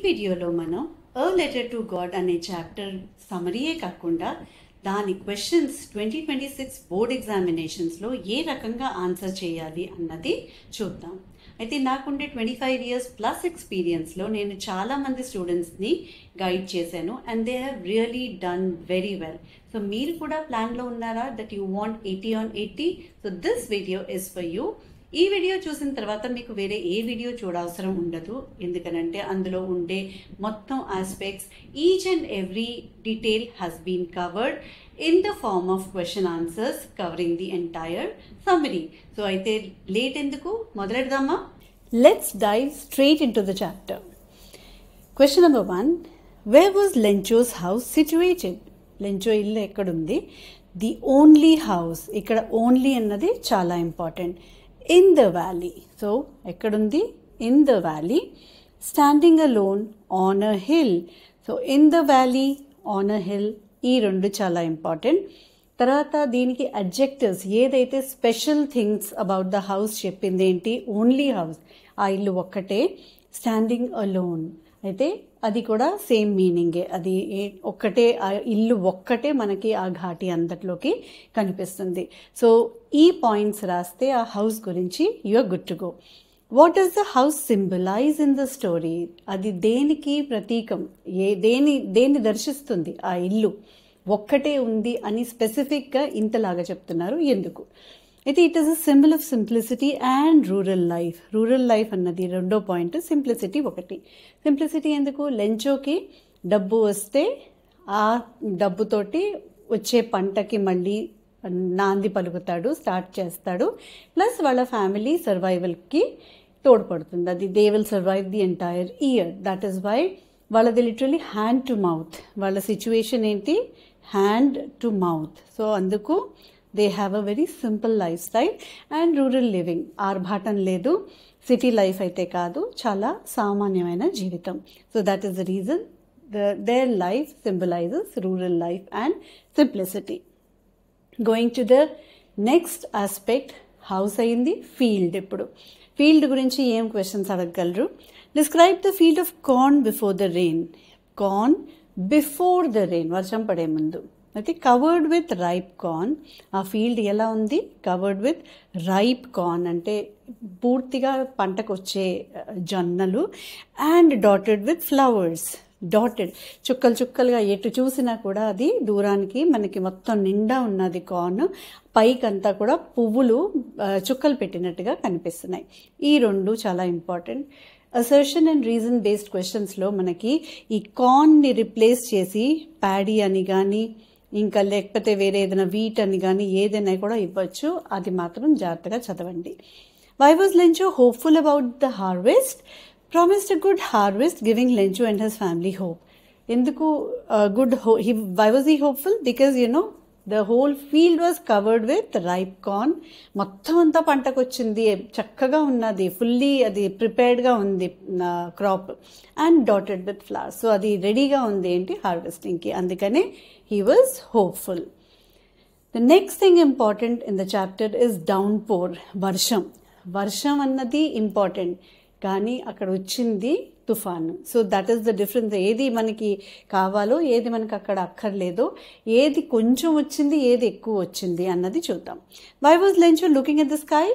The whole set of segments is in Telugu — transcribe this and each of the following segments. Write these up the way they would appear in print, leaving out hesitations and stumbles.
వీడియోలో మనం A Letter to God అనే చాప్టర్ సమరీయే కాకుండా దాని క్వశ్చన్స్ 2026 బోర్డ్ ఎగ్జామినేషన్స్లో ఏ రకంగా ఆన్సర్ చేయాలి అన్నది చూద్దాం. అయితే నాకుండే 25 years ప్లస్ ఎక్స్పీరియన్స్లో నేను చాలామంది స్టూడెంట్స్ని గైడ్ చేశాను and they have really done very well. So మీరు కూడా ప్లాన్లో ఉన్నారా that you want 80 on 80? So this video is for you. ఈ వీడియో చూసిన తర్వాత మీకు వేరే ఏ వీడియో చూడవసరం ఉండదు, ఎందుకనంటే అందులో ఉండే మొత్తం aspects each and every detail has been covered in the form of question answers covering the entire summary. So అయితే లేట్ ఎందుకు, మొదలెడదామా? Let's dive straight into the chapter. Question number 1. Where was Lencho's house situated? Lencho ఇల్లు ఎక్కడుంది? The only house. ఇక్కడ only అన్నది చాలా important. In the valley. So ఎక్కడుంది? In the valley. Standing alone on a hill. So in the valley, on a hill. ఈ రెండు చాలా ఇంపార్టెంట్. తర్వాత దీనికి అడ్జెక్టివ్స్ ఏదైతే special things about the house చెప్పింది ఏంటి? ఓన్లీ హౌస్, ఆ ఇల్లు ఒక్కటే. స్టాండింగ్ అలోన్ అయితే అది కూడా సేమ్ మీనింగే, అది ఒక్కటే, ఆ ఇల్లు ఒక్కటే మనకి ఆ ఘాటి అంతట్లోకి కనిపిస్తుంది. సో ఈ పాయింట్స్ రాస్తే ఆ హౌస్ గురించి you are good to go. What does the house symbolize in the story? అది దేనికి ప్రతీకం, దేన్ని దర్శిస్తుంది? ఆ ఇల్లు ఒక్కటే ఉంది అని స్పెసిఫిక్గా ఇంతలాగా చెప్తున్నారు ఎందుకు? అయితే it is a symbol of simplicity and rural life. Rural life అన్నది రెండో పాయింట్, సింప్లిసిటీ ఒకటి. సింప్లిసిటీ ఎందుకు? లెంచోకి డబ్బు వస్తే ఆ డబ్బుతోటి వచ్చే పంటకి మళ్ళీ నాంది పలుకుతాడు, స్టార్ట్ చేస్తాడు. ప్లస్ వాళ్ళ ఫ్యామిలీ సర్వైవల్కి తోడ్పడుతుంది. అది they will survive the entire year. That is why వాళ్ళది లిటరలీ హ్యాండ్ టు మౌత్. వాళ్ళ సిచ్యువేషన్ ఏంటి? Hand to mouth. సో అందుకు they have a very simple life style and rural living. ఆర్భాటం లేదు, సిటీ లైఫ్ అయితే కాదు, చాలా సామాన్యమైన జీవితం. So that is the reason their life symbolizes rural life and simplicity. Going to the next aspect, house అయింది, ఫీల్డ్. ఇప్పుడు ఫీల్డ్ గురించి ఏం క్వశ్చన్స్ అడగగలరు? Describe the field of corn before the rain. Corn before the rain, వర్షం పడే ముందు. అయితే కవర్డ్ విత్ రైప్ కార్న్. ఆ ఫీల్డ్ ఎలా ఉంది? కవర్డ్ విత్ రైప్ కార్న్ అంటే పూర్తిగా పంటకు వచ్చే జొన్నలు. And dotted with flowers. Dotted చుక్కలు చుక్కలుగా ఎటు చూసినా కూడా అది దూరానికి మనకి మొత్తం నిండా ఉన్నది కార్న్. పైకంతా కూడా పువ్వులు చుక్కలు పెట్టినట్టుగా కనిపిస్తున్నాయి. ఈ రెండు చాలా important. Assertion and reason based క్వశ్చన్స్లో మనకి ఈ కార్న్ని రిప్లేస్ చేసి ప్యాడీ అని కానీ ఇంకా లేకపోతే వేరే ఏదైనా వీట్ అని కానీ ఏదైనా కూడా ఇవ్వచ్చు. అది మాత్రం జాగ్రత్తగా చదవండి. Why was Lencho hopeful about the harvest? Promised a good harvest, giving Lencho and his family hope. Enduku why was he hopeful? Because the whole field was covered with ripe corn. మొత్తం అంతా పంటకు వచ్చింది, చక్కగా ఉన్నది, ఫుల్లీ అది ప్రిపేర్డ్గా ఉంది crop. And dotted with flowers. So అది రెడీగా ఉంది ఏంటి? హార్వెస్టింగ్కి. అందుకనే he was hopeful. The next thing important in the chapter is downpour, వర్షం. వర్షం అన్నది ఇంపార్టెంట్, కానీ అక్కడ వచ్చింది తుఫాను. So that is the difference. ఏది మనకి కావాలో, ఏది మనకి అక్కడ అక్కర్లేదో, ఏది కొంచెం వచ్చింది, ఏది ఎక్కువ వచ్చింది అన్నది చూద్దాం. Why was Lencho looking at the sky?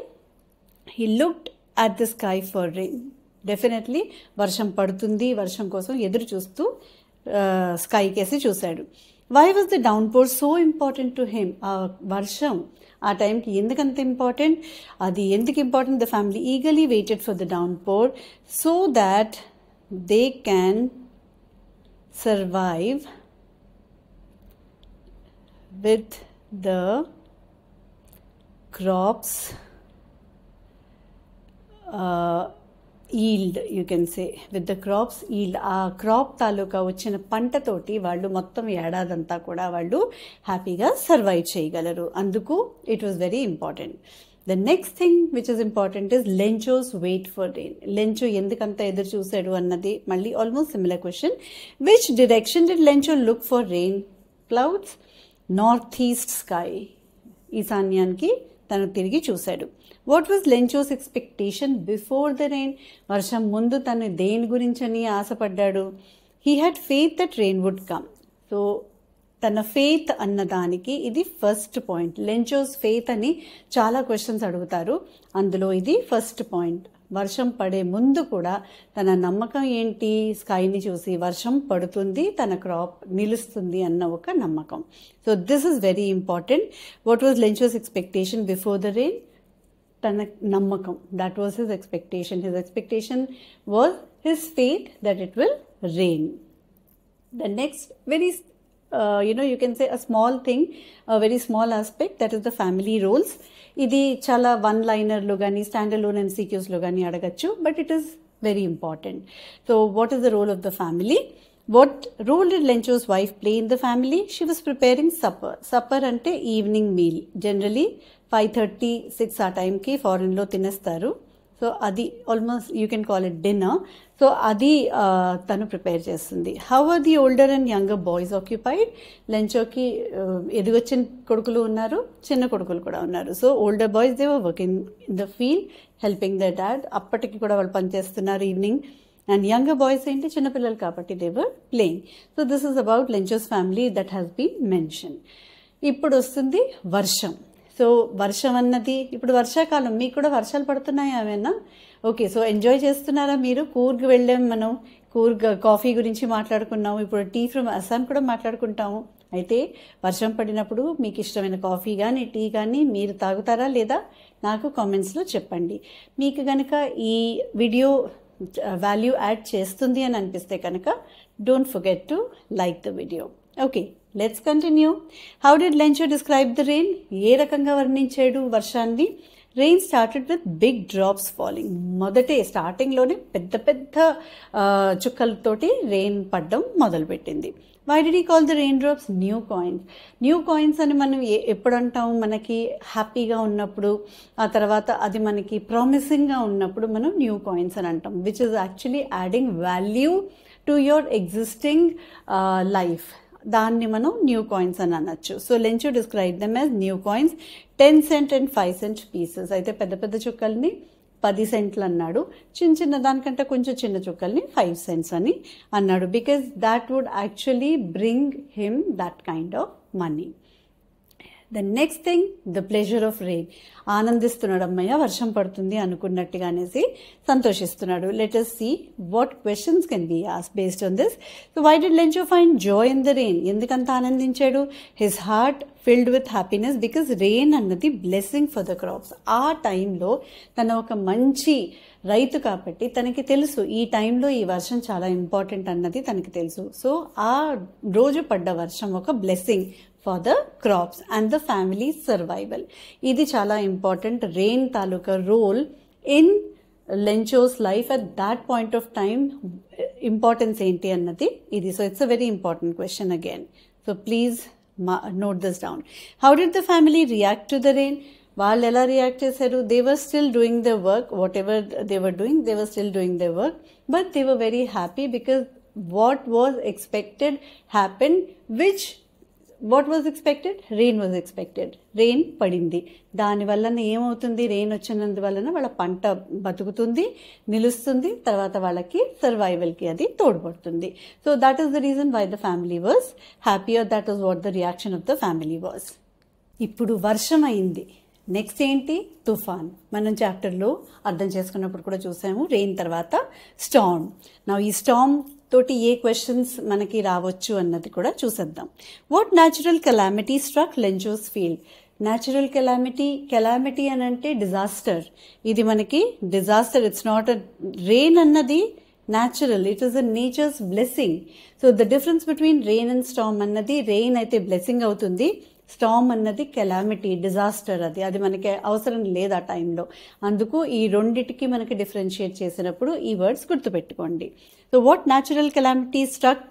He looked at the sky for rain. Definitely వర్షం పడుతుంది, వర్షం కోసం ఎదురు చూస్తూ స్కై కేసి చూశాడు. Why was the downpour so important to him? ఆ వర్షం ఆ టైంకి ఎందుకంత ఇంపార్టెంట్? అది ఎందుకు important? The family eagerly waited for the downpour so that they can survive with the crops yield. You can say with the crops yield. ఆ క్రాప్ తాలూకా వచ్చిన పంటతోటి వాళ్ళు మొత్తం ఏడాదంతా కూడా వాళ్ళు హ్యాపీగా సర్వైవ్ చేయగలరు. అందుకు it was very important. The next thing which is important is Lencho's wait for rain. Lencho ఎందుకంత ఎదురు చూశాడు అన్నది మళ్ళీ almost similar question. Which direction did Lencho look for rain? Clouds. North east sky, ఈశాన్యానికి తను తిరిగి చూశాడు. What was Lencho's expectation before the rain? వర్షం ముందు తను దేని గురించని ఆశపడ్డాడు? He had faith that rain would come. So తన ఫెయిత్ అన్నదానికి ఇది ఫస్ట్ పాయింట్. లెంచోస్ ఫెయిత్ అని చాలా క్వశ్చన్స్ అడుగుతారు, అందులో ఇది ఫస్ట్ పాయింట్. వర్షం పడే ముందు కూడా తన నమ్మకం ఏంటి? స్కైని చూసి వర్షం పడుతుంది, తన క్రాప్ నిలుస్తుంది అన్న ఒక నమ్మకం. So this is very important. What was Lencho's expectation before the rain? తన నమ్మకం, that was his expectation. His expectation was his faith that it will rain. The next very you can say a small thing, a very small aspect, that is the family roles. ఇది చాలా వన్ లైనర్లో కానీ స్టాండర్లోన్ MCQsలో కానీ అడగచ్చు, but it is very important. So what is the role of the family? What role did Lencho's wife play in the family? She was preparing supper. Supper అంటే ఈవినింగ్ మీల్. జనరలీ 5:30, 6 ఆ టైంకి ఫారెన్లో తినేస్తారు. సో అది almost you can call it dinner. So అది తను ప్రిపేర్ చేస్తుంది. How are the older and younger boys occupied? లెంచోకి ఎదిగొచ్చిన కొడుకులు ఉన్నారు, చిన్న కొడుకులు కూడా ఉన్నారు. So older boys they were working in the field helping the dad. అప్పటికి కూడా వాళ్ళు పనిచేస్తున్నారు ఈవినింగ్. అండ్ యంగర్ బాయ్స్ ఏంటి, చిన్నపిల్లలు కాబట్టి they were playing. So this is about Lencho's family that has been mention. ఇప్పుడు వస్తుంది వర్షం. సో వర్షం అన్నది ఇప్పుడు వర్షాకాలం, మీకు కూడా వర్షాలు పడుతున్నాయా ఏమైనా? ఓకే, సో ఎంజాయ్ చేస్తున్నారా మీరు? కూర్గ్ వెళ్ళాం మనం, కూర్గ్ కాఫీ గురించి మాట్లాడుకున్నాము, ఇప్పుడు టీ ఫ్రమ్ అస్సాం కూడా మాట్లాడుకుంటాము. అయితే వర్షం పడినప్పుడు మీకు ఇష్టమైన కాఫీ కానీ టీ కానీ మీరు తాగుతారా లేదా? నాకు కామెంట్స్లో చెప్పండి. మీకు కనుక ఈ వీడియో వాల్యూ యాడ్ చేస్తుంది అని అనిపిస్తే కనుక don't forget to like the video. Okay, let's continue. How did Lencho describe the rain? ఏ రకంగా వర్ణించాడు వర్షాన్ని? Rain started with big drops falling. మొదటే స్టార్టింగ్లోనే పెద్ద పెద్ద చుక్కలతోటి రెయిన్ పడడం మొదలుపెట్టింది. Why did he call the rain drops new coins? New coins అని మనం ఎప్పుడు అంటాం? మనకి హ్యాపీగా ఉన్నప్పుడు, ఆ తర్వాత అది మనకి ప్రామిసింగ్గా ఉన్నప్పుడు మనం న్యూ కాయిన్స్ అని అంటాం, which is actually adding value to your existing life. దాన్ని మనం న్యూ కాయిన్స్ అని అనొచ్చు. So Lencho describe them as new coins, 10 cent and 5 cent pieces. అయితే పెద్ద పెద్ద చుక్కల్ని 10 cents అన్నాడు, చిన్న చిన్న దానికంటే కొంచెం చిన్న చుక్కల్ని 5 cents అని అన్నాడు, because that would actually bring him that kind of money. The next thing, the pleasure of rain. ఆనందిస్తున్నాడు, అమ్మయ్య వర్షం పడుతుంది అనుకున్నట్టుగా అనేసి సంతోషిస్తున్నాడు. Let us see what questions can be asked based on this. So why did Lencho find joy in the rain? ఎందుకంత ఆనందించాడు? His heart filled with happiness because rain అన్నది బ్లెస్సింగ్ ఫర్ ద క్రాప్స్. ఆ టైంలో తన ఒక మంచి రైతు కాబట్టి తనకి తెలుసు ఈ టైంలో ఈ వర్షం చాలా ఇంపార్టెంట్ అన్నది తనకి తెలుసు. సో ఆ రోజు పడ్డ వర్షం ఒక blessing for the crops and the family survival. ఇది చాలా ఇంపార్టెంట్. రెయిన్ తాలూకా role in Lencho's life at that point of time, importance ఏంటి అన్నది ఇది. So it's a very important question again. So please note this down. How did the family react to the rain? వాళ్ళు ఎలా రియాక్ట్ చేశారు? They were still doing the work, what ever they were doing, they were still doing the work, but they were very happy because what was expected happen. What was expected? Rain was expected. Rain పడింది, దానివల్ల ఏమవుతుంది? రెయిన్ వచ్చినందువలన వాళ్ళ పంట బతుకుతుంది, నిలుస్తుంది, తర్వాత వాళ్ళకి సర్వైవల్కి అది తోడ్పడుతుంది. So that is the reason why the family was happy, or that is what the reaction of the family was. ఇప్పుడు వర్షం అయింది, నెక్స్ట్ ఏంటి? తుఫాన్. మనం చాప్టర్లో అర్థం చేసుకున్నప్పుడు కూడా చూసాము, రెయిన్ తర్వాత స్టార్మ్. నా ఈ స్టార్మ్ తోటి ఏ క్వశ్చన్స్ మనకి రావచ్చు అన్నది కూడా చూసేద్దాం. What natural calamity struck Lencho's field? Natural calamity అని అంటే డిజాస్టర్. ఇది మనకి disaster, it's not a rain అన్నది natural, it is a nature's blessing. So the difference between rain and storm అన్నది, రెయిన్ అయితే బ్లెస్సింగ్ అవుతుంది, స్టార్మ్ అన్నది కెలామిటీ, డిజాస్టర్. అది మనకి అవసరం లేదు ఆ టైంలో. అందుకు ఈ రెండిటికి మనకి డిఫరెన్షియేట్ చేసినప్పుడు ఈ వర్డ్స్ గుర్తుపెట్టుకోండి. So what natural calamity struck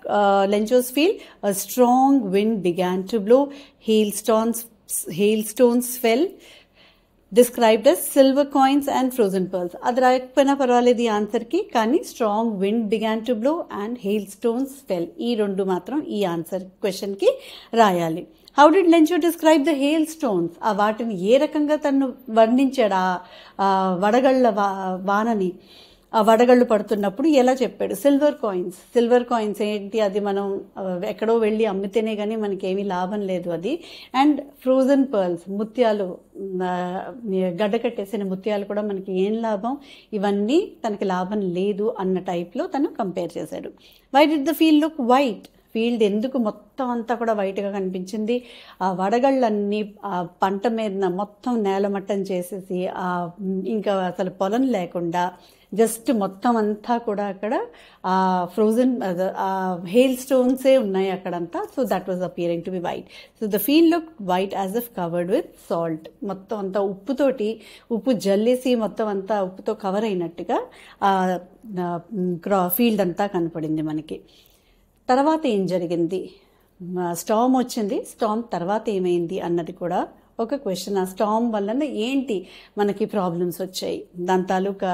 Lencho's field? A strong wind began to blow, hailstones fell, described as silver coins and frozen pearls. అది రాయకపోయినా పర్వాలేదు ఈ ఆన్సర్కి, కానీ strong wind began to blow and hail stones fell, ఈ రెండు మాత్రం ఈ ఆన్సర్ క్వశ్చన్కి రాయాలి. How did Lencho describe the hail stones? ఆ వాటిని ఏ రకంగా తను వర్ణించాడు? ఆ వడగళ్ళ వానని, ఆ వడగళ్ళు పడుతున్నప్పుడు ఎలా చెప్పాడు? సిల్వర్ కాయిన్స్ ఏంటి, అది మనం ఎక్కడో వెళ్ళి అమ్మితేనే కానీ మనకేమీ లాభం లేదు అది. అండ్ ఫ్రోజన్ పర్ల్స్, ముత్యాలు, గడ్డకట్టేసిన ముత్యాలు కూడా మనకి ఏం లాభం, ఇవన్నీ తనకి లాభం లేదు అన్న టైప్లో తను కంపేర్ చేశాడు. Why did the field look white? Field ఎందుకు మొత్తం అంతా కూడా వైట్గా కనిపించింది? ఆ వడగళ్ళన్నీ ఆ పంట మీద మొత్తం నేలమట్టం చేసేసి ఇంకా అసలు పొలం లేకుండా జస్ట్ మొత్తం అంతా కూడా అక్కడ ఆ ఫ్రోజన్ హేల్ స్టోన్సే ఉన్నాయి అక్కడంతా. So that was appearing to be white. So the field look white as if covered with salt. మొత్తం అంతా ఉప్పు జల్లేసి మొత్తం అంతా ఉప్పుతో కవర్ అయినట్టుగా ఫీల్డ్ అంతా కనపడింది మనకి. తర్వాత ఏం జరిగింది? స్టామ్ వచ్చింది. స్టామ్ తర్వాత ఏమైంది అన్నది కూడా ఒక క్వశ్చన్. ఆ స్టామ్ వలన ఏంటి మనకి ప్రాబ్లమ్స్ వచ్చాయి, దాని తాలూకా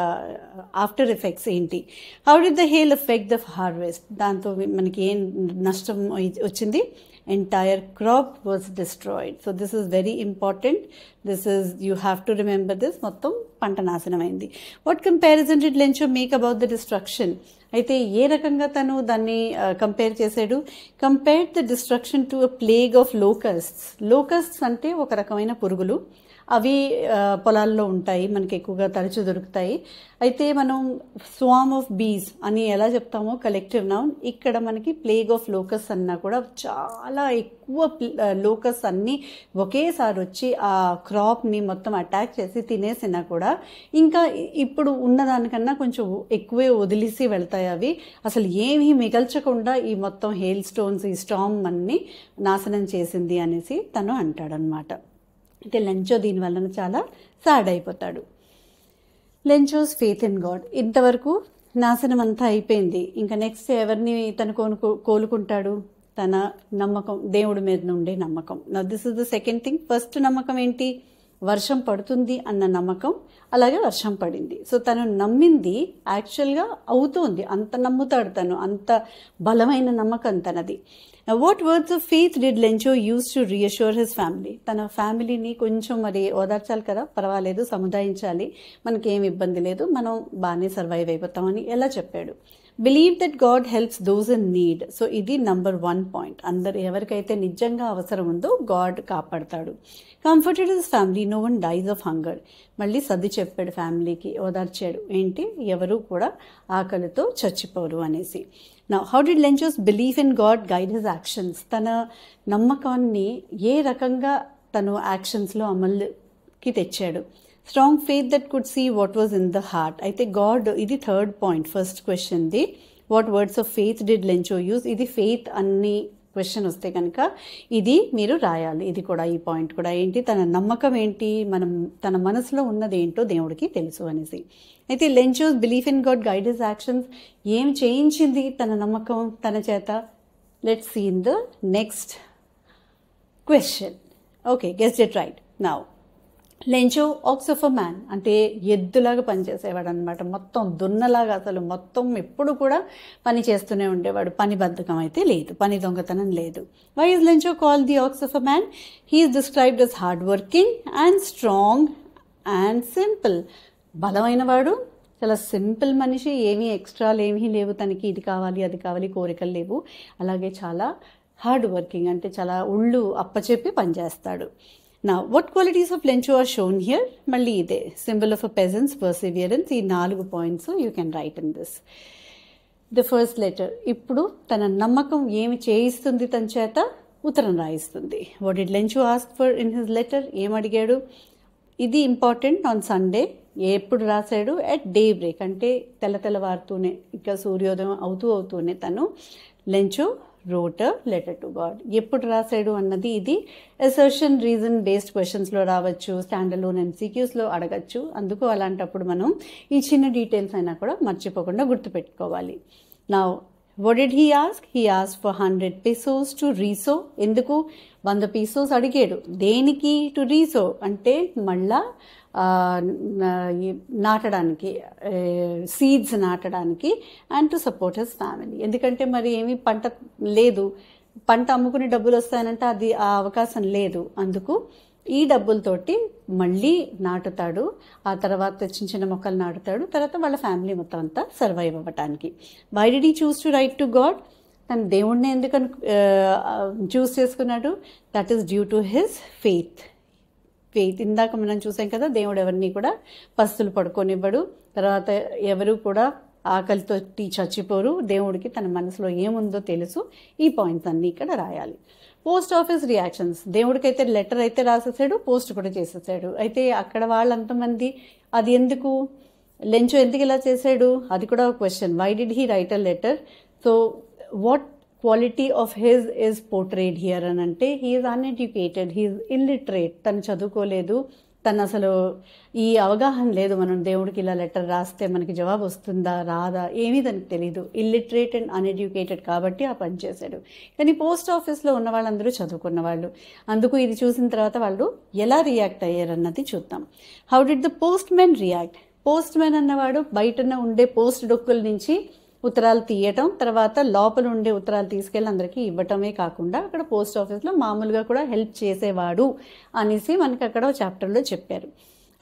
ఆఫ్టర్ ఎఫెక్ట్స్ ఏంటి? How did the hail effect the harvest? దాంతో మనకి ఏం నష్టం వచ్చింది? Entire crop was destroyed. So this is very important. You have to remember this. మొత్తం పంట నాశనం అయింది. What comparison did Lencho make about the destruction? అయితే ఏ రకంగా తను దాన్ని కంపేర్ చేశాడు? Compare the destruction to a plague of locusts. Locusts అంటే ఒక రకమైన పురుగులు. అవి పొలాల్లో ఉంటాయి, మనకి ఎక్కువగా తరచు దొరుకుతాయి. అయితే మనం స్వామ్ ఆఫ్ బీస్ అని ఎలా చెప్తామో కలెక్టివ్ నౌన్, ఇక్కడ మనకి ప్లేగ్ ఆఫ్ లోకస్ అన్నా కూడా చాలా ఎక్కువ లోకస్ అన్నీ ఒకేసారి వచ్చి ఆ క్రాప్ని మొత్తం అటాక్ చేసి తినేసినా కూడా ఇంకా ఇప్పుడు ఉన్నదానికన్నా కొంచెం ఎక్కువే వదిలేసి వెళ్తాయి అవి. అసలు ఏమీ మిగల్చకుండా ఈ మొత్తం హేల్ స్టోన్స్, ఈ స్టామ్ అన్ని నాశనం చేసింది అనేసి తను అంటాడనమాట. అయితే లెంచో దీనివల్ల చాలా సాడ్ అయిపోతాడు. లెంచోస్ ఫెయిత్ ఇన్ గాడ్. ఇంతవరకు నాశనం అంతా అయిపోయింది. ఇంకా నెక్స్ట్ ఎవరిని తను కోలుకుంటాడు? తన నమ్మకం, దేవుడి మీద నుండే నమ్మకం. This is the second thing. First నమ్మకం ఏంటి? వర్షం పడుతుంది అన్న నమ్మకం. అలాగే వర్షం పడింది. సో తను నమ్మింది యాక్చువల్గా అవుతుంది. అంత నమ్ముతాడు తను, అంత బలమైన నమ్మకం తనది. What words of faith did Lencho use to reassure his family? తన ఫ్యామిలీని కొంచెం మరి ఓదార్చాలి కదా, పర్వాలేదు, సముదాయించాలి, మనకేం ఇబ్బంది లేదు, మనం బాగానే సర్వైవ్ అయిపోతామని ఎలా చెప్పాడు? Believe that God helps those in need. So ఇది నంబర్ 1 పాయింట్. ఎవరికైతే నిజంగా అవసరం ఉందో గాడ్ కాపాడతాడు. Comforted his family, no one dies of hunger. మళ్ళీ సర్ది చెప్పాడు ఫ్యామిలీకి, ఓదార్చాడు. ఏంటి? ఎవరు కూడా ఆకలితో చచ్చిపోరు అనేసి. నా how did Lencho's belief in God guide his actions? తన నమ్మకాన్ని ఏ రకంగా తను యాక్షన్స్లో అమలుకి తెచ్చాడు? Strong faith that could see what was in the heart. అయితే గాడ్, ఇది థర్డ్ పాయింట్ ఫస్ట్ క్వశ్చన్ది. What words of faith did Lencho use? ఇది ఫెయిత్ అన్ని క్వశ్చన్ వస్తే కనుక ఇది మీరు రాయాలి. ఇది కూడా, ఈ పాయింట్ కూడా ఏంటి? తన నమ్మకం ఏంటి, తన మనసులో ఉన్నది ఏంటో దేవుడికి తెలుసు అనేసి. అయితే Lencho's belief in God guide his actions. ఏం చేయించింది తన నమ్మకం తన చేత? Let's see in the next question. Okay, guess it right. Now Lencho ox of a man అంటే ఎద్దులాగా పనిచేసేవాడు అనమాట. మొత్తం దున్నలాగా, అసలు మొత్తం ఎప్పుడు కూడా పని చేస్తూనే ఉండేవాడు. పని బద్ధకం అయితే లేదు, పని దొంగతనం లేదు. Why is Lencho called the ox of a man? He is described as hard working and strong and simple. బలమైన వాడు, చాలా సింపుల్ మనిషి, ఏమీ ఎక్స్ట్రాలు ఏమీ లేవు తనకి, ఇది కావాలి అది కావాలి కోరికలు లేవు. అలాగే చాలా హార్డ్ వర్కింగ్ అంటే చాలా ఒళ్ళు అప్పచెప్పి పనిచేస్తాడు. Now, what qualities of Lencho are shown here? Malli ide symbol of a peasant's perseverance. ఈ 4 points you can write in this. The first letter. ఇప్పుడు తన నమ్మకం ఏమి చేయిస్తుంది తన చేత? ఉత్తరం రాయిస్తుంది. What did Lencho ask for in his letter? ఏం అడిగాడు? ఇది ఇంపార్టెంట్. ఆన్ సండే ఎప్పుడు రాశాడు? అట్ డే బ్రేక్ అంటే తెల్లవారుతూనే, ఇంకా సూర్యోదయం అవుతూనే తను Lencho wrote a letter to God. ఎప్పుడు రాశాడు అన్నది ఇది అసర్షన్ రీజన్ బేస్డ్ క్వశ్చన్స్లో రావచ్చు, స్టాండ్ అలోన్ MCQsలో అడగచ్చు. అందుకు అలాంటప్పుడు మనం ఈ చిన్న డీటెయిల్స్ అయినా కూడా మర్చిపోకుండా గుర్తుపెట్టుకోవాలి. Now, what did he ask? He asked for 100 pesos to resow. ఎందుకు 100 pesos అడిగాడు? దేనికి? టు రీసో అంటే మళ్ళా నాటడానికి, సీడ్స్ నాటడానికి, and to support his family. ఎందుకంటే మరి ఏమీ పంట లేదు, పంట అమ్ముకుని డబ్బులు వస్తాయనంటే అది ఆ అవకాశం లేదు. అందుకు ఈ డబ్బులతోటి మళ్ళీ నాటుతాడు. ఆ తర్వాత చిన్న చిన్న మొక్కలు నాటుతాడు. తర్వాత వాళ్ళ ఫ్యామిలీ మొత్తం అంతా సర్వైవ్ అవ్వటానికి. Why did he choose to write to God? తను దేవుడిని ఎందుకు చూస్ చేసుకున్నాడు? That is due to his faith. ఇందాక మనం చూసాం కదా, దేవుడు ఎవరిని కూడా పస్తులు పడుకోనివ్వడు, తర్వాత ఎవరు కూడా ఆకలితో చచ్చిపోరు. దేవుడికి తన మనసులో ఏముందో తెలుసు. ఈ పాయింట్స్ అన్నీ ఇక్కడ రాయాలి. Post office reactions. దేవుడికైతే లెటర్ అయితే రాసేసాడు, పోస్ట్ కూడా చేసేసాడు. అయితే అక్కడ వాళ్ళంతమంది అది ఎందుకు, లెంచో ఎందుకు ఇలా చేశాడు, అది కూడా ఒక question. Why did he write a letter? So what quality of his is portrayed here అని అంటే, హీఈస్ అన్ఎడ్యుకేటెడ్, హీఈస్ ఇల్లిటరేట్. తను చదువుకోలేదు, తను అసలు ఈ అవగాహన లేదు. మనం దేవుడికి ఇలా లెటర్ రాస్తే మనకి జవాబు వస్తుందా రాదా ఏమీ తనకు తెలీదు. ఇల్లిటరేట్ అండ్ అన్ఎడ్యుకేటెడ్ కాబట్టి ఆ పని చేశాడు. కానీ పోస్ట్ ఆఫీస్లో ఉన్న వాళ్ళందరూ చదువుకున్న వాళ్ళు. అందుకు ఇది చూసిన తర్వాత వాళ్ళు ఎలా రియాక్ట్ అయ్యారన్నది చూద్దాం. How did the post men react? Post men అన్నవాడు బయటన ఉండే పోస్ట్ డొక్కుల నుంచి ఉత్తరాలు తీయటం, తర్వాత లోపల ఉండే ఉత్తరాలు తీసుకెళ్ళి అందరికీ ఇవ్వటమే కాకుండా అక్కడ పోస్ట్ ఆఫీస్లో మామూలుగా కూడా హెల్ప్ చేసేవాడు అనేసి మనకి అక్కడ చాప్టర్లో చెప్పారు.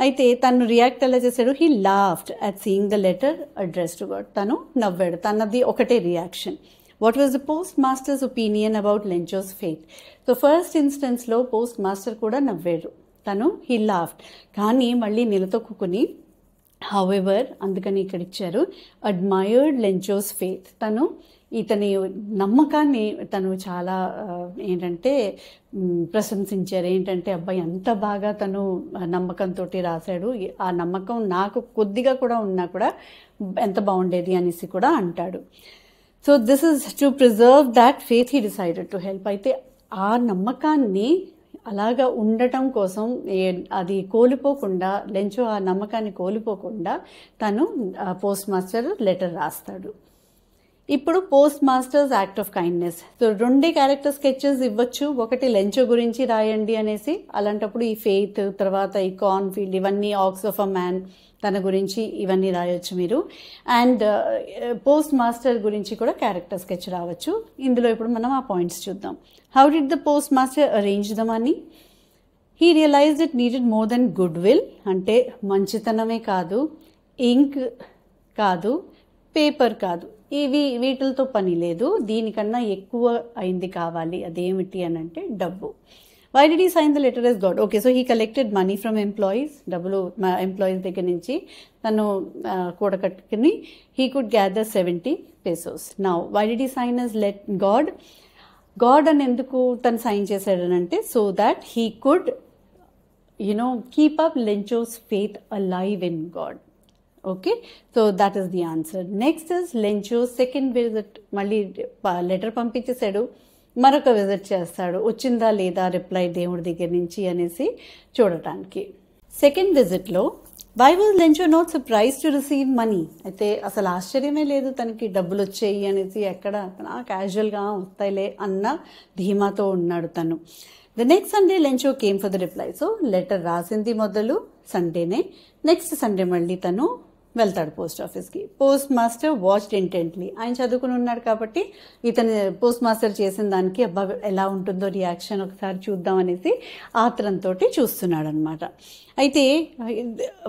అయితే తను రియాక్ట్ ఎలా చేశాడు? He laughed at seeing the letter address to God. తను నవ్వాడు. తనది ఒకటే reaction. What was the post master's opinion about Lencho's faith? So first ఇన్స్టెన్స్లో పోస్ట్ మాస్టర్ కూడా నవ్వాడు. తను హీ లాఫ్డ్, కానీ మళ్ళీ నిలతొక్కుని హౌఎవర్ అందుకని ఇక్కడ ఇచ్చారు అడ్మైర్డ్ లెంచోస్ ఫెయిత్. తను ఇతని నమ్మకాన్ని తను చాలా ఏంటంటే ప్రశంసించారు. ఏంటంటే అబ్బాయి అంత బాగా తను నమ్మకంతో రాశాడు, ఆ నమ్మకం నాకు కొద్దిగా కూడా ఉన్నా కూడా ఎంత బాగుండేది అనేసి కూడా అంటాడు. So this is to preserve that faith he decided to help. అయితే ఆ నమ్మకాన్ని అలాగా ఉండటం కోసం అది కోల్పోకుండా, లెంచో ఆ నమ్మకాన్ని కోల్పోకుండా తను పోస్ట్ మాస్టర్ లెటర్ రాస్తాడు. ఇప్పుడు post masters act of kindness. So 2 character sketches ఇవ్వచ్చు. ఒకటి లెంచో గురించి రాయండి అనేసి, అలాంటప్పుడు ఈ ఫెయిత్, తర్వాత ఈ కార్న్ఫీల్డ్, ఇవన్నీ ఆక్స్ ఆఫ్ అ మ్యాన్, తన గురించి ఇవన్నీ రాయొచ్చు మీరు. అండ్ పోస్ట్ మాస్టర్ గురించి కూడా క్యారెక్టర్ స్కెచ్ రావచ్చు. ఇందులో ఇప్పుడు మనం ఆ పాయింట్స్ చూద్దాం. How did the post master arrange the money? He realized it needed more than good will. అంటే మంచితనమే కాదు, ఇంక్ కాదు, పేపర్ కాదు, వీటితో పని లేదు, దీనికన్నా ఎక్కువ అయింది కావాలి. అదేమిటి అని అంటే డబ్బు. Why did he sign the letter as God? Okay, so he collected money from employees. డబ్బులు ఎంప్లాయీస్ దగ్గర నుంచి తను కూడకట్టుకుని he could gather 70 pesos. Now why did he sign as God? God అని ఎందుకు తను సైన్ చేశాడనంటే, so that he could keep up Lencho's faith alive in God. Okay, so that is the answer. Next is Lencho second visit. మళ్ళీ లెటర్ పంపించేశాడు, మరొక విజిట్ చేస్తాడు, వచ్చిందా లేదా రిప్లై దేవుడి దగ్గర నుంచి అనేసి చూడటానికి. సెకండ్ విజిట్లో why was Lencho not surprise to receive money? అయితే అసలు ఆశ్చర్యమే లేదు తనకి డబ్బులు వచ్చాయి అనేసి. ఎక్కడ క్యాజువల్గా వస్తాయిలే అన్న ధీమాతో ఉన్నాడు తను. The next Sunday Lencho came for the reply. So letter రాసింది మొదలు సండేనే, నెక్స్ట్ సండే మళ్ళీ తను వెళ్తాడు పోస్ట్ ఆఫీస్కి. Post master watched intently. ఆయన చదువుకుని ఉన్నాడు కాబట్టి ఇతను పోస్ట్ మాస్టర్ చేసిన దానికి అబ్బా ఎలా ఉంటుందో రియాక్షన్ ఒకసారి చూద్దాం అనేసి ఆత్రంతో చూస్తున్నాడు అనమాట. అయితే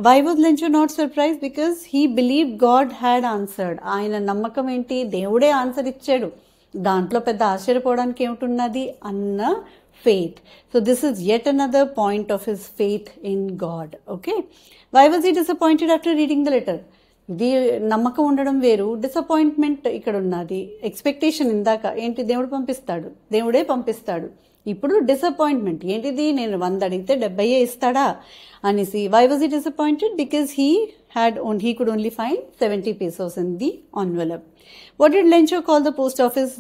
why was Lencho not surprised? Because he believe God had answered. ఆయన నమ్మకం ఏంటి, దేవుడే ఆన్సర్ ఇచ్చాడు, దాంట్లో పెద్ద ఆశ్చర్యపోవడానికి ఏమిటున్నది అన్న faith. So this is yet another point of his faith in God. Okay. Why was he disappointed after reading the letter? ఇది నమ్మకం ఉండడం వేరు, డిసప్పాయింట్మెంట్ ఇక్కడ ఉన్నది. ఎక్స్పెక్టేషన్ ఇందాక ఏంటి, దేవుడే పంపిస్తాడు. ఇప్పుడు డిసప్పాయింట్మెంట్ ఏంటిది, నేను 100 అడిగితే 70 ఇస్తాడా అనేసి. Why was he disappointed? Because he could only find 70 pesos in the envelope. What did Lencho call the post office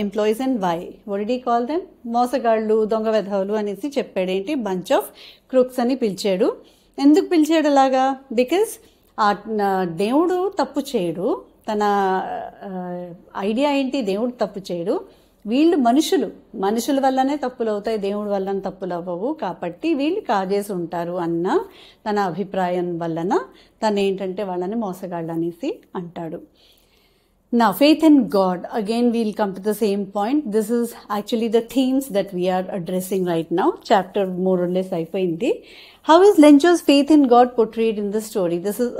employees and why? What did he call them? మోసగాళ్ళు, దొంగ వెధవులు అనేసి చెప్పాడు. ఏంటి, బంచ్ ఆఫ్ క్రూక్స్ అని పిలిచాడు. ఎందుకు పిలిచాడు అలాగా? బికాస్ దేవుడు తప్పు చేయడు. తన ఐడియా ఏంటి, దేవుడు తప్పు చేయడు, వీళ్ళు మనుషుల వల్లనే తప్పులు అవుతాయి, దేవుడి వల్ల తప్పులు అవ్వవు, కాబట్టి వీళ్ళు కాజేసి ఉంటారు అన్న తన అభిప్రాయం వలన తను ఏంటంటే వాళ్ళని మోసగాళ్ళు అనేసి అంటాడు. Now, faith in God. Again, we'll come to the same point. This is actually the themes that we are addressing right now. Chapter more or less అయిపోయింది. How is Lencho's faith in God portrayed in the story? This is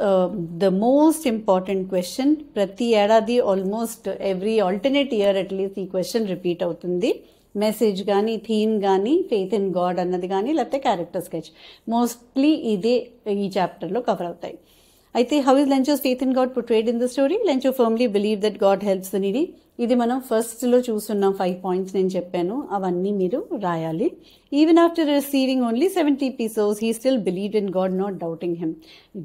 the most important question. ప్రతి ఏడాది almost every alternate year at least ఈ క్వశ్చన్ రిపీట్ అవుతుంది. మెసేజ్ కానీ థీమ్ కానీ ఫెయిత్ ఇన్ గాడ్ అన్నది కానీ లేకపోతే క్యారెక్టర్ స్కెచ్ మోస్ట్లీ ఇదే ఈ చాప్టర్లో కవర్ అవుతాయి. అయితే how is Lencho's faith in God portrayed in the story? Lencho firmly believe that God helps the needy. ఇది మనం ఫస్ట్లో చూస్తున్నాం 5 points నేను చెప్పాను, అవన్నీ మీరు రాయాలి. Even after receiving only 70 pesos he still believed in God, not doubting him.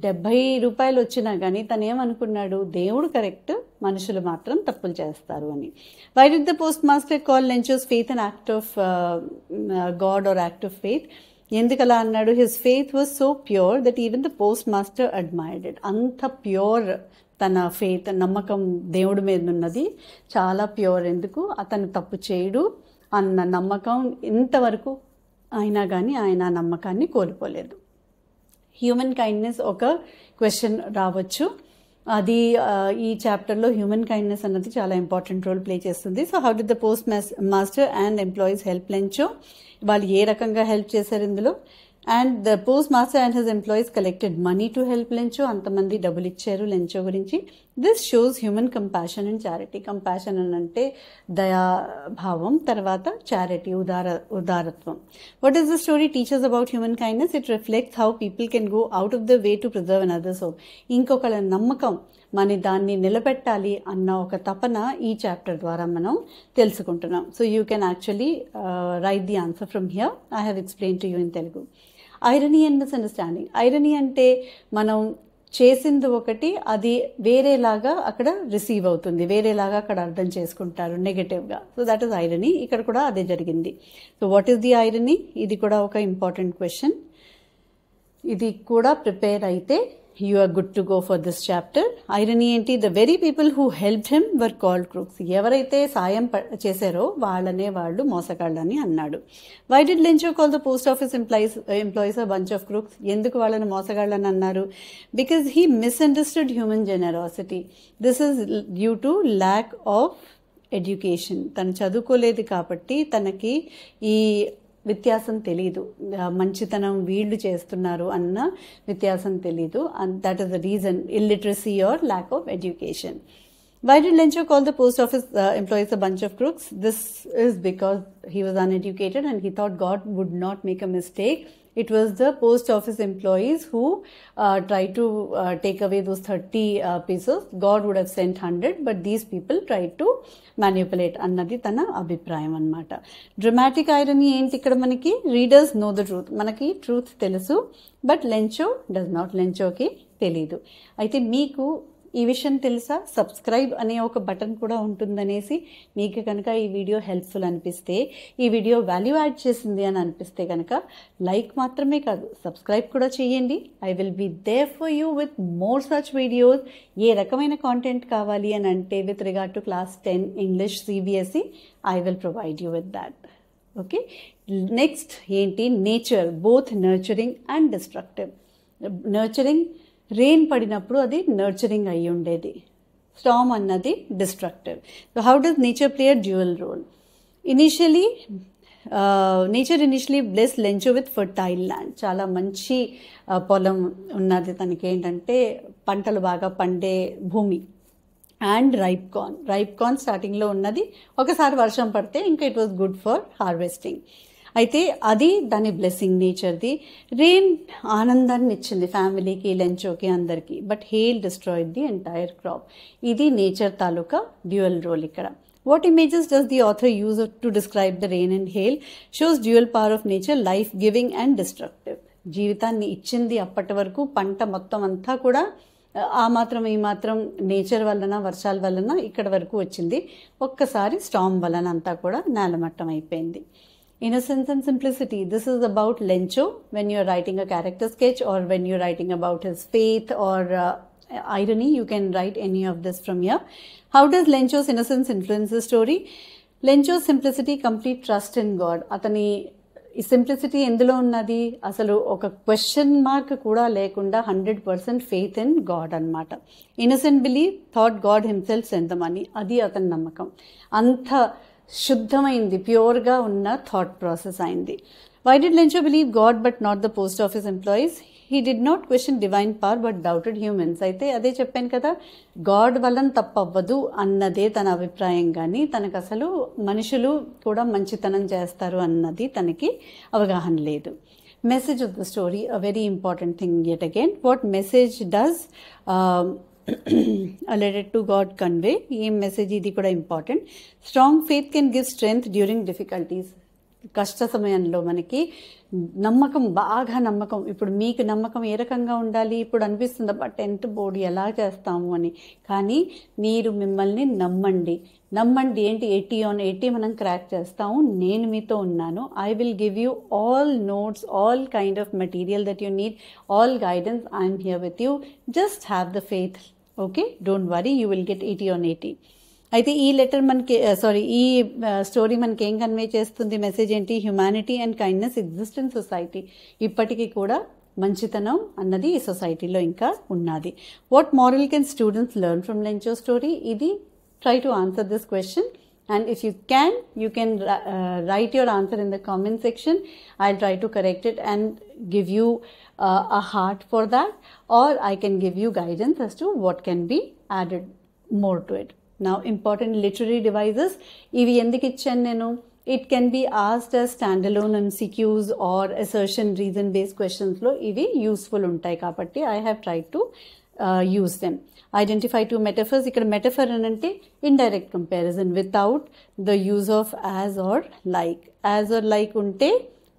70 రూపాయలు వచ్చినా కానీ తను ఏమనుకున్నాడు, దేవుడు కరెక్ట్, మనుషులు మాత్రం తప్పులు చేస్తారు అని. Why did the post master call Lencho's faith an act of God or act of faith? ఎందుకలా అన్నాడు? His faith was so pure that even the post master admired it. అంత ప్యూర్ తన ఫెయిత్, నమ్మకం దేవుడి మీద ఉన్నది చాలా ప్యూర్. ఎందుకు? అతను తప్పు చేయడు అన్న నమ్మకం ఇంతవరకు అయినా కానీ ఆయన నమ్మకాన్ని కోల్పోలేదు. హ్యూమన్ కైండ్నెస్ ఒక క్వశ్చన్ రావచ్చు, అది ఈ చాప్టర్లో హ్యూమన్ కైండ్నెస్ అన్నది చాలా ఇంపార్టెంట్ రోల్ ప్లే చేస్తుంది. So how did the post master and employees help Lencho? వాళ్ళు ఏ రకంగా హెల్ప్ చేశారు ఇందులో? And the post master and his employees collected money to help Lencho. అంతమంది డబ్బులు ఇచ్చారు లెంచో గురించి. This shows human compassion and charity. Compassion అని అంటే దయాభావం, తర్వాత చారిటీ ఉదారత్వం. What is the story teachers about human kindness? It reflects how people can go out of the way to preserve another's hope. ఇంకొకళ్ళ నమ్మకం మన దాన్ని నిలబెట్టాలి అన్న ఒక తపన ఈ చాప్టర్ ద్వారా మనం తెలుసుకుంటున్నాం. So you can actually right the answer from here. I have explain to you in Telugu. Irony and misunderstanding. Irony అంటే మనం చేసింది ఒకటి, అది వేరేలాగా అక్కడ రిసీవ్ అవుతుంది, వేరేలాగా అక్కడ అర్థం చేసుకుంటారు నెగటివ్గా. So that is irony. ఇక్కడ కూడా అదే జరిగింది. So what is the irony? ఇది కూడా ఒక ఇంపార్టెంట్ క్వశ్చన్. ఇది కూడా ప్రిపేర్ అయితే you are good to go for this chapter. Irony ఏంటి? the very people who helped him were called crooks. ఎవరైతే సాయం చేశారో వాళ్ళనే వాళ్ళు మోసగాళ్ళని అన్నాడు. why did Lencho call the post office employees a bunch of crooks? ఎందుకు వాళ్ళని మోసగాళ్ళని అన్నారు? because he misunderstood human generosity. this is due to lack of education. తను చదువుకోలేదు కాబట్టి తనకి ఈ వ్యత్యాసం తెలీదు, మంచితనం వీళ్ళు చేస్తున్నారు అన్న వ్యత్యాసం తెలీదు. And that is the reason, illiteracy or lack of education. Why did Lencho call the post office employees a bunch of crooks? This is because he was uneducated and he thought God would not make a mistake. It was the post office employees who tried to take away those 30 pesos. God would have sent 100, but these people tried to manipulate. అన్నది తన అభిప్రాయం అన్నమాట. డ్రమాటిక్ ఐరనీ ఏంటి ఇక్కడ మనకి? Readers know the truth. మనకి ట్రూత్ తెలుసు, బట్ లెంచో డస్ నాట్. లెంచోకి తెలీదు. అయితే మీకు ఈ విషయం తెలుసా? సబ్స్క్రైబ్ అనే ఒక బటన్ కూడా ఉంటుందనేసి మీకు కనుక ఈ వీడియో హెల్ప్ఫుల్ అనిపిస్తే, ఈ వీడియో వాల్యూ యాడ్ చేసింది అని అనిపిస్తే కనుక లైక్ మాత్రమే కాదు, సబ్స్క్రైబ్ కూడా చేయండి. I will be there for you with more such videos. ఏ రకమైన కాంటెంట్ కావాలి అని అంటే with regard to class 10 English CBSE, I will provide you with that. Okay, next ఏంటి? Nature, both nurturing and destructive. Nurturing, rain పడినప్పుడు అది నర్చరింగ్ అయ్యి ఉండేది. స్టార్మ్ అన్నది destructive. So how does nature play a dual role? Nature initially bless Lencho with fertile land. చాలా మంచి పొలం ఉన్నది తనకి, ఏంటంటే పంటలు బాగా పండే భూమి. అండ్ రైప్ కార్న్ స్టార్టింగ్లో ఉన్నది. ఒకసారి వర్షం పడితే ఇంకా it was good for harvesting. అయితే అది దాని బ్లెస్సింగ్ నేచర్ది. రెయిన్ ఆనందాన్ని ఇచ్చింది ఫ్యామిలీకి, లెంచోకి, అందరికీ. But hail destroyed the entire crop. ఇది నేచర్ తాలూకా డ్యూయల్ రోల్ ఇక్కడ. What images does the author use to describe the rain and hail? Shows dual power of nature, life giving and destructive. జీవితాన్ని ఇచ్చింది అప్పటి వరకు, పంట మొత్తం అంతా కూడా ఆ మాత్రం ఈ మాత్రం నేచర్ వలన, వర్షాల వలన ఇక్కడ వరకు వచ్చింది. ఒక్కసారి స్టార్మ్ వలన అంతా కూడా నేలమట్టం అయిపోయింది. Innocence and simplicity. This is about Lencho when you are writing a character sketch or when you are writing about his faith or irony. You can write any of this from here. How does Lencho's innocence influence the story? Lencho's simplicity, complete trust in God. Atani ఈ సింప్లిసిటీ ఎందులో ఉన్నది, అసలు ఒక క్వశ్చన్ మార్క్ కూడా లేకుండా 100% ఫెయిత్ ఇన్ గాడ్ అనమాట. Innocent believe thought God himself sent the money, అది అతని నమ్మకం. అంత శుద్ధమైంది, ప్యూర్గా ఉన్న థాట్ ప్రాసెస్ అయింది. Why did Lencho believe God but not the post office employees? He did not question divine power but doubted humans. అయితే అదే చెప్పాను కదా, గాడ్ వలన తప్పవ్వదు అన్నదే తన అభిప్రాయం, కానీ తనకు అసలు మనుషులు కూడా మంచితనం చేస్తారు అన్నది తనకి అవగాహన లేదు. Message of the story, a very important thing yet again. What message does a letter to God convey? ఏం మెసేజ్, ఇది కూడా important. Strong faith can give strength during difficulties. కష్ట సమయంలో మనకి నమ్మకం, బాగా నమ్మకం. ఇప్పుడు మీకు నమ్మకం ఏ రకంగా ఉండాలి? ఇప్పుడు అనిపిస్తుంది అబ్బా 10th బోర్డు ఎలా చేస్తాము అని, కానీ మీరు మిమ్మల్ని నమ్మండి. ఏంటి, 80 on 80 మనం క్రాక్ చేస్తాము. నేను మీతో ఉన్నాను. I will give you all notes, all kind of material that you need, all guidance. I'm here with you. Just have the faith. Okay, don't worry, you will get 80 on 80. అయితే ఈ లెటర్ మనకి ఈ స్టోరీ మనకి ఏం కన్వే చేస్తుంది? మెసేజ్ ఏంటి? Humanity and kindness exist in society. ఇప్పటికీ కూడా మంచితనం అన్నది ఈ సొసైటీలో ఇంకా ఉన్నది. What moral can students learn from Lencho story? ఇది try to answer this question, and if you can write your answer in the comment section. I'll try to correct it and give you a heart for that, or I can give you guidance as to what can be added more to it. Now, important literary devices, ఇవి ఎందుకు ఇచ్చాను నేను? It can be asked as standalone MCQs or assertion reason based questions లో ఇవి యూస్ఫుల్ ఉంటాయి కాబట్టి I have tried to use them. Identify two metaphors. ఇక్కడ metaphor అంటే indirect comparison without the use of as or like. As or like ఉంటే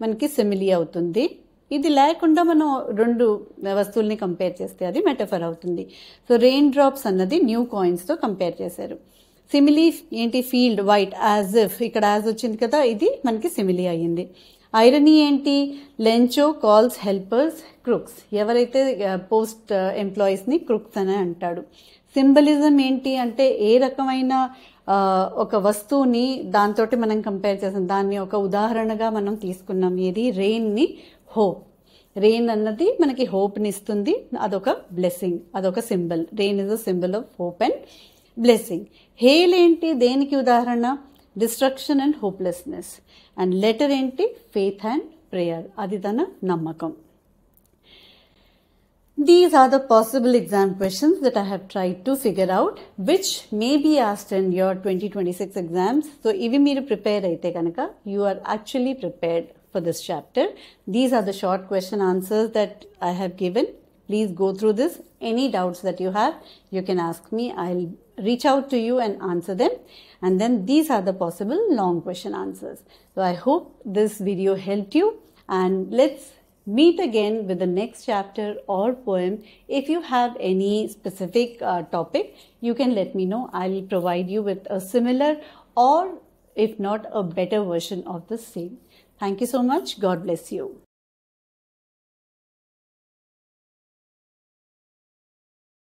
మనకి simile అవుతుంది. ఇది లేకుండా మనం రెండు వస్తువుల్ని కంపేర్ చేస్తే అది మెటఫర్ అవుతుంది. సో రెయిన్ డ్రాప్స్ అన్నది న్యూ కాయిన్స్తో కంపేర్ చేశారు. సిమిలీ ఏంటి? ఫీల్డ్ వైట్, యాజ్ ఇఫ్, ఇక్కడ యాజ్ వచ్చింది కదా, ఇది మనకి సిమిలీ అయ్యింది. ఐరనీ ఏంటి? Lencho calls helpers crooks. ఎవరైతే పోస్ట్ ఎంప్లాయీస్ని క్రుక్స్ అని అంటాడు. సింబలిజం ఏంటి అంటే ఏ రకమైన ఒక వస్తువుని దాంతో మనం కంపేర్ చేస్తాం, దాన్ని ఒక ఉదాహరణగా మనం తీసుకున్నాం. ఏది? రెయిన్ని హోప్. రెయిన్ అన్నది మనకి హోప్ని ఇస్తుంది, అదొక బ్లెస్సింగ్, అదొక symbol. Rain is a symbol of hope and blessing. Hail ఏంటి? దేనికి ఉదాహరణ? Destruction and hopelessness. And letter ఏంటి? ఫెయిత్ అండ్ ప్రేయర్, అది తన నమ్మకం. These are the possible exam questions that I have tried to figure out, which may be asked in your 2026 exams. So, ivi meeru prepare aithe kanaka, you are actually prepared for this chapter. These are the short question answers that I have given. Please go through this. Any doubts that you have, you can ask me. I'll reach out to you and answer them. And then these are the possible long question answers. So, I hope this video helped you, and let's meet again with the next chapter or poem. If you have any specific topic, you can let me know. I'll provide you with a similar, or if not a better version of the same. Thank you so much. God bless you.